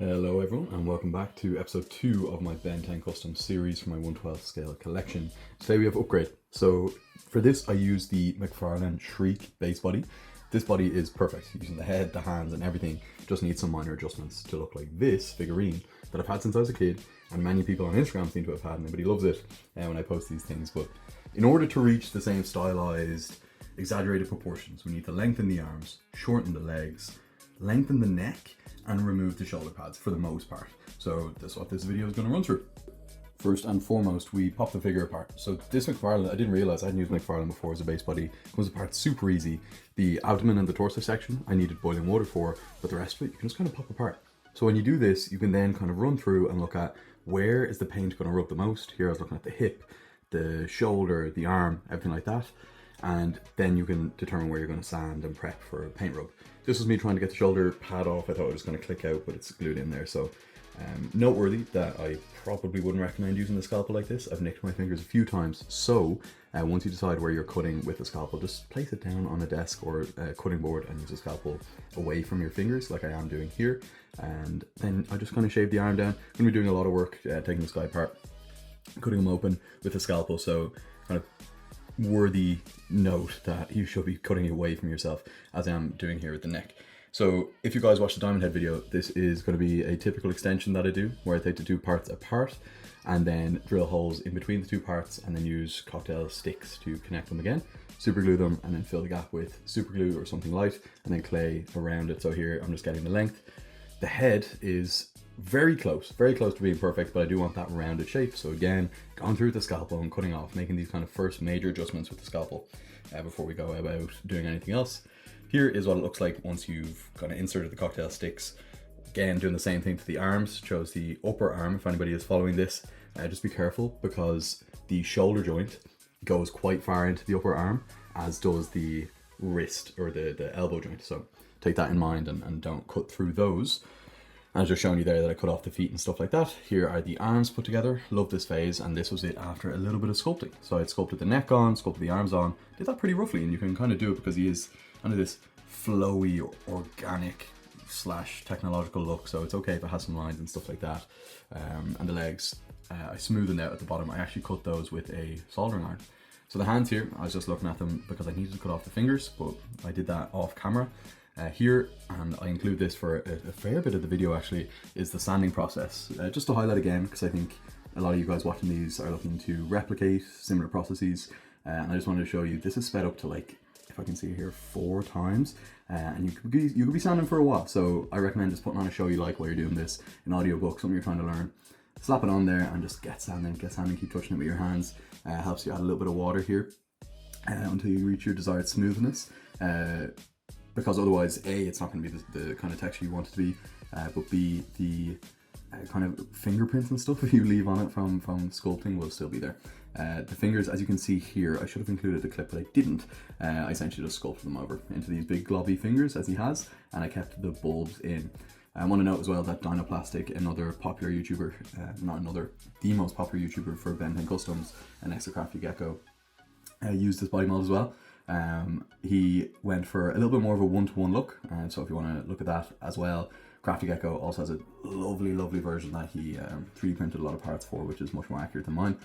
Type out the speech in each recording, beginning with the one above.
Hello everyone and welcome back to episode 2 of my Ben 10 custom series for my 1/12 scale collection. Today we have upgrade. So for this I use the McFarlane Shriek base body. This body is perfect, using the head, the hands and everything. Just needs some minor adjustments to look like this figurine that I've had since I was a kid, and many people on Instagram seem to have had, and everybody loves it when I post these things. But in order to reach the same stylized, exaggerated proportions, we need to lengthen the arms, shorten the legs, lengthen the neck, and remove the shoulder pads for the most part. So that's what this video is going to run through. First and foremost, we pop the figure apart. So this McFarlane, I didn't realize I hadn't used McFarlane before as a base body. It comes apart super easy. The abdomen and the torso section I needed boiling water for, but the rest of it you can just kind of pop apart. So when you do this, you can then kind of run through and look at where is the paint going to rub the most. Here I was looking at the hip, the shoulder, the arm, everything like that. And then you can determine where you're going to sand and prep for a paint rub. This was me trying to get the shoulder pad off. I thought it was going to click out, but it's glued in there. So noteworthy that I probably wouldn't recommend using the scalpel like this. I've nicked my fingers a few times. So once you decide where you're cutting with the scalpel, just place it down on a desk or a cutting board and use the scalpel away from your fingers like I am doing here. And then I just kind of shave the arm down. I'm going to be doing a lot of work taking this guy apart, cutting him open with the scalpel. So kind of worthy note that you should be cutting away from yourself, as I am doing here with the neck. So if you guys watch the diamond head video, this is going to be a typical extension that I do, where I take the two parts apart and then drill holes in between the two parts and then use cocktail sticks to connect them again, super glue them, and then fill the gap with super glue or something light and then clay around it. So here I'm just getting the length. The head is very close to being perfect, but I do want that rounded shape. So again, going through with the scalpel and cutting off, making these kind of first major adjustments with the scalpel before we go about doing anything else. Here is what it looks like once you've kind of inserted the cocktail sticks. Again, doing the same thing to the arms, shows the upper arm. If anybody is following this, just be careful because the shoulder joint goes quite far into the upper arm, as does the wrist or the elbow joint. So take that in mind and don't cut through those. I was just showing you there that I cut off the feet and stuff like that. Here are the arms put together. Love this phase, and this was it after a little bit of sculpting. So I had sculpted the neck on, sculpted the arms on, did that pretty roughly, and you can kind of do it because he is kind of this flowy, organic / technological look, so it's okay if it has some lines and stuff like that. And the legs, I smoothed them out at the bottom. I actually cut those with a soldering iron. So the hands here, I was just looking at them because I needed to cut off the fingers, but I did that off camera. Here, and I include this for a fair bit of the video actually, is the sanding process. Just to highlight again, because I think a lot of you guys watching these are looking to replicate similar processes, and I just wanted to show you, this is sped up to, like, if I can see here, 4 times, and you could be sanding for a while. So I recommend just putting on a show you like while you're doing this, an audiobook, something you're trying to learn. Slap it on there and just get sanding, keep touching it with your hands. Helps you add a little bit of water here until you reach your desired smoothness. Because otherwise, A, it's not going to be the kind of texture you want it to be, but B, the kind of fingerprints and stuff you leave on it from sculpting will still be there. The fingers, as you can see here, I should have included the clip, but I didn't. I essentially just sculpted them over into these big globby fingers, as he has, and I kept the bulbs in. I want to note as well that Dinoplastic, another popular YouTuber, the most popular YouTuber for Ben 10 Customs, and Extra Crafty Gecko, used this body mold as well. He went for a little bit more of a one-to-one look, so if you want to look at that as well, Crafty Gecko also has a lovely version that he 3D printed a lot of parts for, which is much more accurate than mine.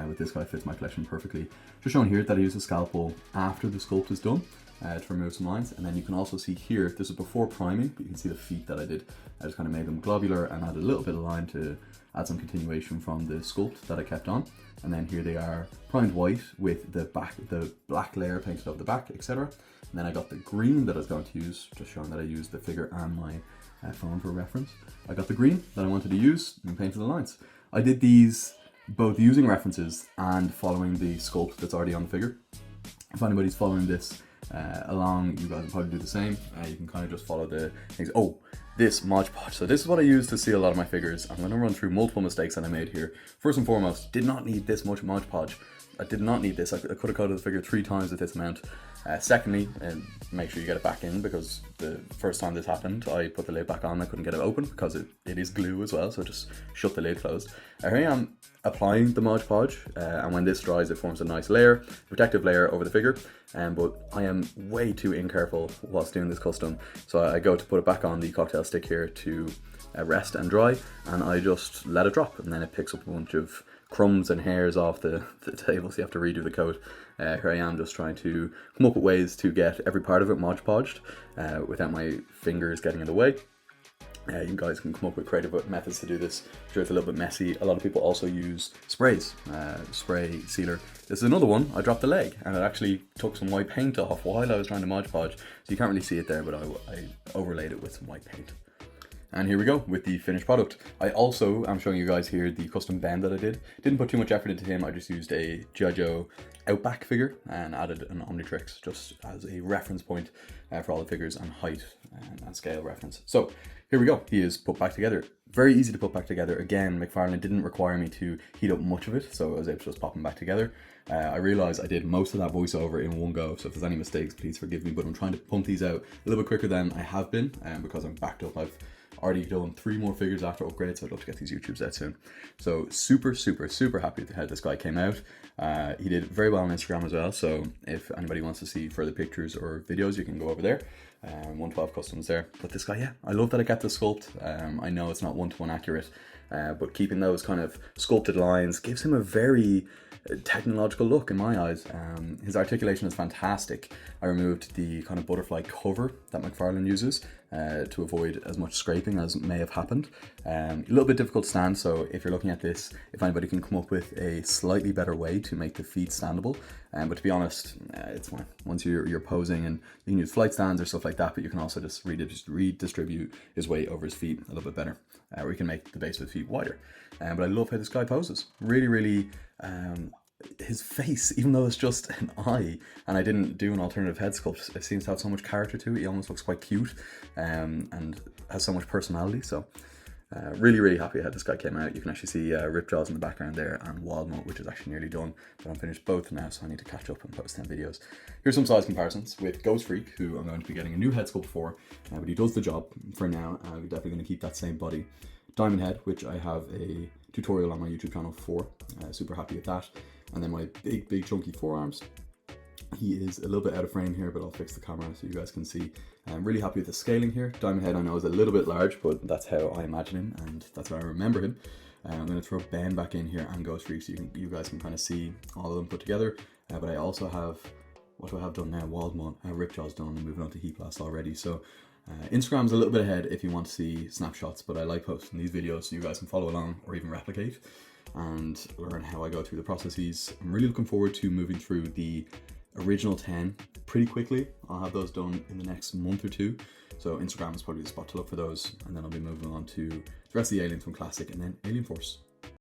With this guy, fits my collection perfectly. Just showing here that I use a scalpel after the sculpt is done to remove some lines, and then you can also see here, this is before priming, but you can see the feet that I did. I just kind of made them globular and added a little bit of line to add some continuation from the sculpt that I kept on. And then here they are primed white with the black layer painted over the back, etc. And then I got the green that I was going to use, just showing that I used the figure and my phone for reference. I got the green that I wanted to use and painted the lines. I did these both using references and following the sculpt that's already on the figure. If anybody's following this along, you guys will probably do the same. You can kind of just follow the things. Oh, this Mod Podge. So this is what I use to seal a lot of my figures. I'm going to run through multiple mistakes that I made here. First and foremost, did not need this much Mod Podge. I did not need this. I could have coated the figure 3 times with this amount. Secondly, make sure you get it back in, because the first time this happened, I put the lid back on, I couldn't get it open because it is glue as well, so just shut the lid closed. Here I am applying the Mod Podge, and when this dries it forms a nice layer, protective layer over the figure, but I am way too incareful whilst doing this custom, so I go to put it back on the cocktail stick here to rest and dry, and I just let it drop, and then it picks up a bunch of crumbs and hairs off the table, so you have to redo the coat. Here I am just trying to come up with ways to get every part of it Mod Podged without my fingers getting in the way. You guys can come up with creative methods to do this. I'm sure it's a little bit messy. A lot of people also use sprays, spray sealer. This is another one. I dropped the leg, and it actually took some white paint off while I was trying to Mod Podge, so you can't really see it there, but I overlaid it with some white paint. And here we go with the finished product. I also am showing you guys here the custom bend that I did. Didn't put too much effort into him. I just used a G.I. Joe Outback figure and added an Omnitrix just as a reference point for all the figures and height and scale reference. So here we go. He is put back together. Very easy to put back together. Again, McFarlane didn't require me to heat up much of it, so I was able to just pop him back together. I realized I did most of that voiceover in one go, so if there's any mistakes, please forgive me, but I'm trying to pump these out a little bit quicker than I have been because I'm backed up. I've already done 3 more figures after upgrades, so I'd love to get these YouTubes out soon. So super happy with how this guy came out. He did very well on Instagram as well, so if anybody wants to see further pictures or videos, you can go over there. 112 Customs there. But this guy, yeah, I love that I got the sculpt. I know it's not one-to-one accurate, but keeping those kind of sculpted lines gives him a very technological look in my eyes. His articulation is fantastic. I removed the kind of butterfly cover that McFarlane uses to avoid as much scraping as may have happened. A little bit difficult to stand, so if you're looking at this, if anybody can come up with a slightly better way to make the feet standable, but to be honest, it's fine. Once you're posing, and you can use flight stands or stuff like that, but you can also just redistribute his weight over his feet a little bit better, or you can make the base of his feet wider. But I love how this guy poses. Really, his face, even though it's just an eye, and I didn't do an alternative head sculpt, it seems to have so much character to it. He almost looks quite cute and has so much personality. So really happy how this guy came out. You can actually see Ripjaws in the background there and Wildnut, which is actually nearly done, but I'm finished both now, so I need to catch up and post 10 videos. Here's some size comparisons with Ghost Freak, who I'm going to be getting a new head sculpt for, but he does the job for now. We're definitely going to keep that same body. Diamond Head, which I have a tutorial on my YouTube channel for, super happy with that. And then my big chunky forearms. He is a little bit out of frame here, but I'll fix the camera so you guys can see. I'm really happy with the scaling here. Diamond Head I know is a little bit large, but that's how I imagine him, and that's how I remember him. I'm going to throw Ben back in here and Ghost Freak so you guys can kind of see all of them put together. But I also have, what do I have done now? Wildmont, Ripjaw's done, and moving on to Heat Blast already. So Instagram's a little bit ahead if you want to see snapshots, but I like posting these videos so you guys can follow along or even replicate and learn how I go through the processes. I'm really looking forward to moving through the original 10 pretty quickly. I'll have those done in the next month or 2. So Instagram is probably the spot to look for those, and then I'll be moving on to the rest of the Aliens from Classic and then Alien Force.